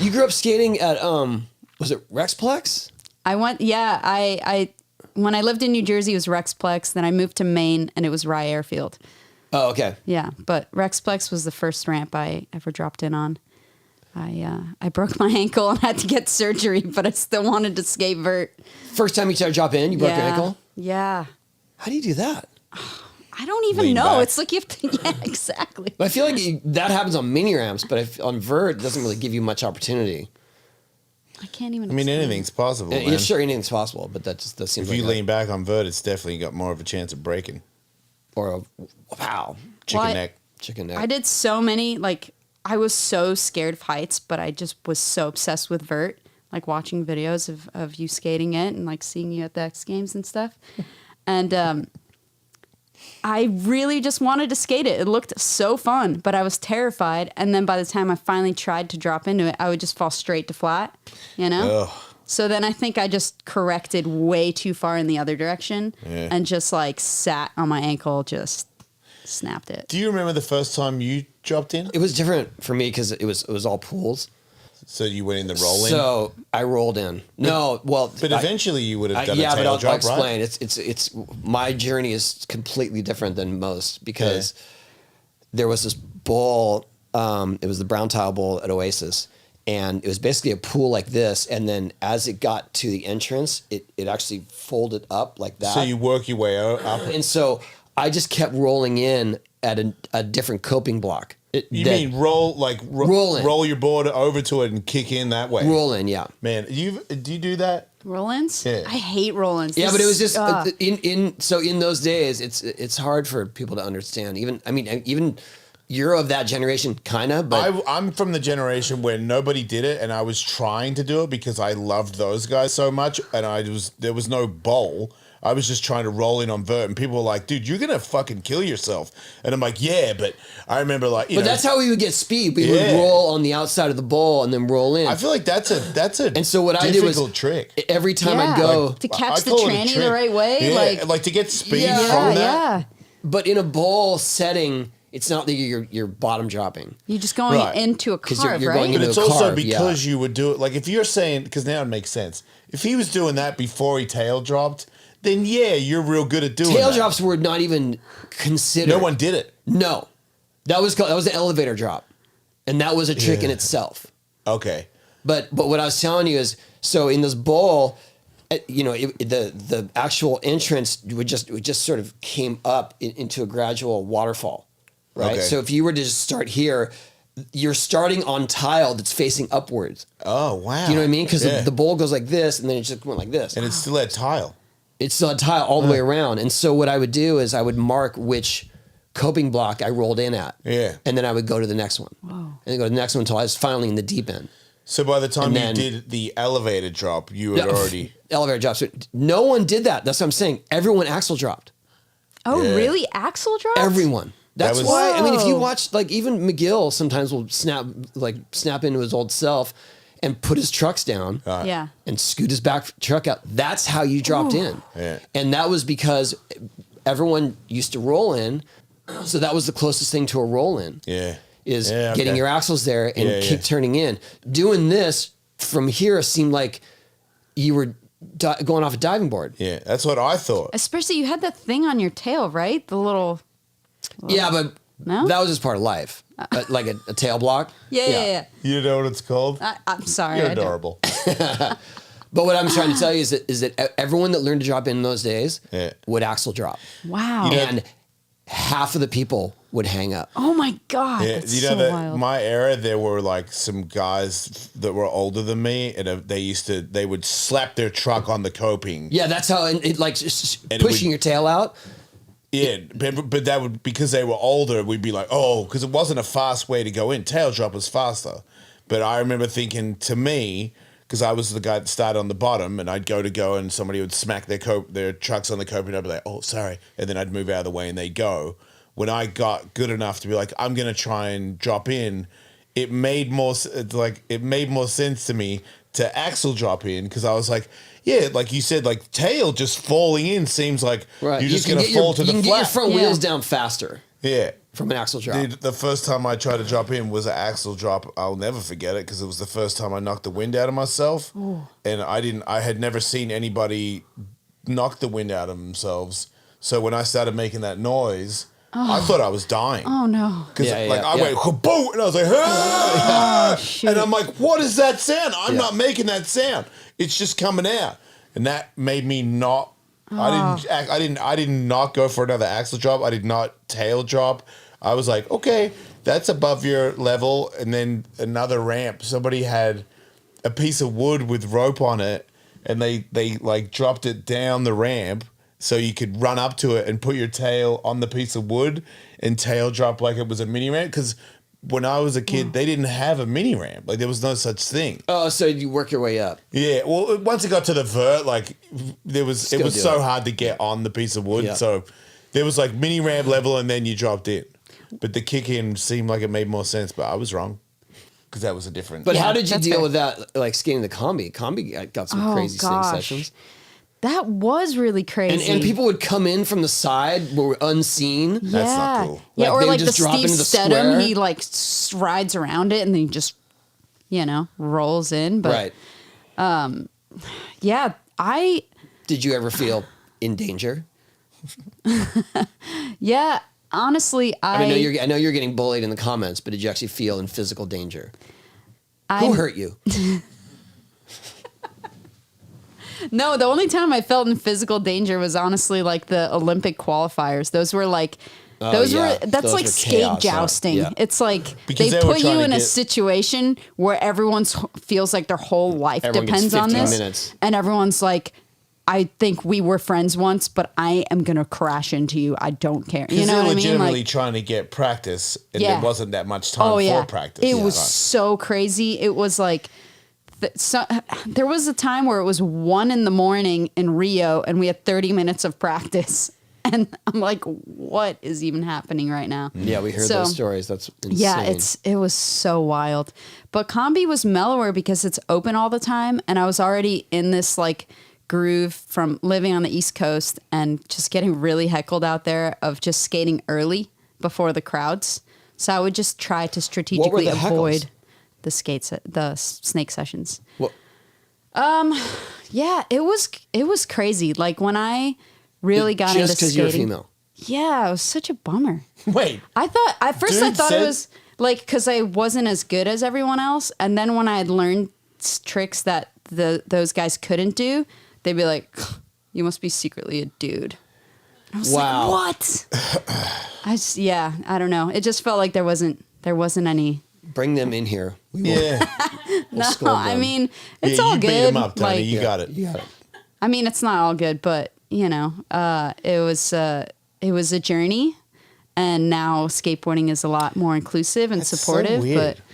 You grew up skating at was it Rexplex? I went. Yeah, I when I lived in New Jersey, it was Rexplex. Then I moved to Maine, and it was Rye Airfield. Oh, okay. Yeah, but Rexplex was the first ramp I ever dropped in on. I broke my ankle and had to get surgery, but I still wanted to skate vert. First time you tried to drop in, you broke your ankle? Yeah. How do you do that? I don't even Lean know. back. It's like you have to, yeah, exactly. But I feel like that happens on mini ramps, but on vert, it doesn't really give you much opportunity. I can't even. I mean, explain. anything's possible, Yeah, man. sure, anything's possible, but that seems If like you lean back on vert, it's definitely got more of a chance of breaking. or a wow, Chicken neck. chicken neck. I did so many, like, I was so scared of heights, but I just was so obsessed with vert, like watching videos of you skating it and like seeing you at the X Games and stuff. And I really just wanted to skate it. It looked so fun, but I was terrified. And then by the time I finally tried to drop into it, I would just fall straight to flat, you know? Ugh. So then I think I just corrected way too far in the other direction and just like sat on my ankle, just snapped it. Do you remember the first time you dropped in? It was different for me because it was all pools. So you went in the roll in? So I rolled in. No, well, But eventually you would have done yeah, a but tail I'll drop, explain. right? It's my journey is completely different than most because there was this bowl. It was the Brown Tile Bowl at Oasis, and it was basically a pool like this. And then as it got to the entrance, it actually folded up like that. So you work your way up. And so I just kept rolling in at a different coping block. You mean roll roll your board over to it and kick in that way? Roll in, yeah. Man, do you do that? Roll-ins? Yeah. I hate roll-ins. Yeah, but it was just Ugh. so in those days, it's hard for people to understand. Even you're of that generation, kind of. But I'm from the generation where nobody did it, and I was trying to do it because I loved those guys so much, and there was no bowl. I was just trying to roll in on vert, and people were like, "Dude, you're gonna fucking kill yourself." And I'm like, "Yeah," but I remember like, you know, that's how we would get speed. We would roll on the outside of the bowl and then roll in. I feel like that's a and so what I did was trick. every time I go to catch I the call it a tranny trick. the right way, like to get speed Yeah. from that. Yeah. but in a bowl setting, it's not that you're bottom dropping. You're just going Right. into a 'Cause carve, you're right? going But into it's a also carve, because you would do it. Like if you're saying, because now it makes sense. If he was doing that before he tail dropped, then yeah, you're real good at doing Tail that. drops were not even considered. No one did it. No, that was an elevator drop, and that was a trick in itself. Okay. But what I was telling you is, so in this bowl, the actual entrance would just sort of came up into a gradual waterfall, right? Okay. So if you were to just start here, you're starting on tile that's facing upwards. Oh wow. Do you know what I mean? Because Yeah. the bowl goes like this, and then it just went like this. And it's still at tile. It's still a tile all the way around. And so what I would do is I would mark which coping block I rolled in at. Yeah. And then I would go to the next one. And then go to the next one until I was finally in the deep end. So by the time And then- you did the elevator drop, you had already. Elevator drops. No one did that. That's what I'm saying. Everyone axle dropped. Oh, Yeah. really? Axle drops? Everyone. That's was- why, I mean, if you Whoa. watch, like, even McGill sometimes will snap into his old self and put his trucks down Yeah. and scoot his back truck out. That's how you dropped in. Yeah. And that was because everyone used to roll in. So that was the closest thing to a roll in. Yeah. Is Yeah, getting okay. your axles there and Yeah, keep yeah. turning in. Doing this from here seemed like you were going off a diving board. Yeah, that's what I thought. Especially you had that thing on your tail, right? The little. Yeah, but No? that was just part of life. Like a tail block. Yeah. You know what it's called? I'm sorry. You're I don't- adorable. But what I'm trying to tell you is that everyone that learned to drop in those days Yeah. would axle drop. Wow. You know- And half of the people would hang up. Oh my God. Yeah, That's you know so that wild. my era, there were like some guys that were older than me, and they would slap their truck on the coping. Yeah, that's how it like just And it pushing would- your tail out. Yeah, but that would, because they were older, we'd be like, oh, because it wasn't a fast way to go in. Tail drop was faster. But I remember thinking, to me, because I was the guy that started on the bottom, and I'd go, and somebody would smack their trucks on the coping, and I'd be like, oh, sorry. And then I'd move out of the way, and they'd go. When I got good enough to be like, I'm going to try and drop in, it made more sense to me to axle drop in, because I was like, yeah, like you said, like tail just falling in seems like Right. you're You just can going to get fall to you the can flat. get your front Yeah. wheels down faster. Yeah. from an axle drop. Dude, the first time I tried to drop in was an axle drop. I'll never forget it because it was the first time I knocked the wind out of myself. Ooh. And I had never seen anybody knock the wind out of themselves. So when I started making that noise, I thought I was dying. Oh no. Because I went, kaboom, and I was like, ah! And I'm like, what is that sound? I'm not making that sound. It's just coming out. And that made me not, I did not go for another axle drop. I did not tail drop. I was like, okay, that's above your level. And then another ramp. Somebody had a piece of wood with rope on it, and they like dropped it down the ramp so you could run up to it and put your tail on the piece of wood and tail drop like it was a mini ramp. Because when I was a kid, they didn't have a mini ramp. Like, there was no such thing. Oh, so you work your way up. Yeah. Well, once it got to the vert, like, it was so hard to get on the piece of wood. Yeah. So there was like mini ramp level, and then you dropped in. But the kick in seemed like it made more sense, but I was wrong. Because that was a different. But how did you deal with that, like skating the combi? Combi got some crazy snake sessions. That was really crazy. And people would come in from the side, were unseen. Yeah. That's not cool. Yeah, like, or like just the drop Steve into the Stedham, square. he like rides around it and then he just, rolls in. But, yeah, Did you ever feel in danger? Yeah, honestly, I know you're getting bullied in the comments, but did you actually feel in physical danger? Who hurt you? No, the only time I felt in physical danger was honestly like the Olympic qualifiers. Those were like, that's like skate chaos, jousting. Yeah. It's like because they put you in a situation where everyone feels like their whole life depends on this. Minutes. And everyone's like, I think we were friends once, but I am going to crash into you. I don't care. You know what I mean? Legitimately trying to get practice, and there wasn't that much time for practice. It was so crazy. It was like, there was a time where it was 1 a.m. in Rio, and we had 30 minutes of practice. And I'm like, what is even happening right now? Yeah, we heard those stories. That's insane. Yeah, it was so wild. But combi was mellower because it's open all the time, and I was already in this like groove from living on the East Coast and just getting really heckled out there of just skating early before the crowds. So I would just try to strategically avoid the snake sessions. What? Yeah, it was crazy. Like when I really got into skating. Just because you're a female. Yeah, it was such a bummer. Wait. I thought it was like because I wasn't as good as everyone else, and then when I had learned tricks that those guys couldn't do, they'd be like, "You must be secretly a dude." And I was like, "What?" I don't know. It just felt like there wasn't any. Bring them in here. We'll no, I mean it's all good. Beat them up, Tony. Like, you got it. I mean, it's not all good, but it was a journey, and now skateboarding is a lot more inclusive and supportive. So weird. But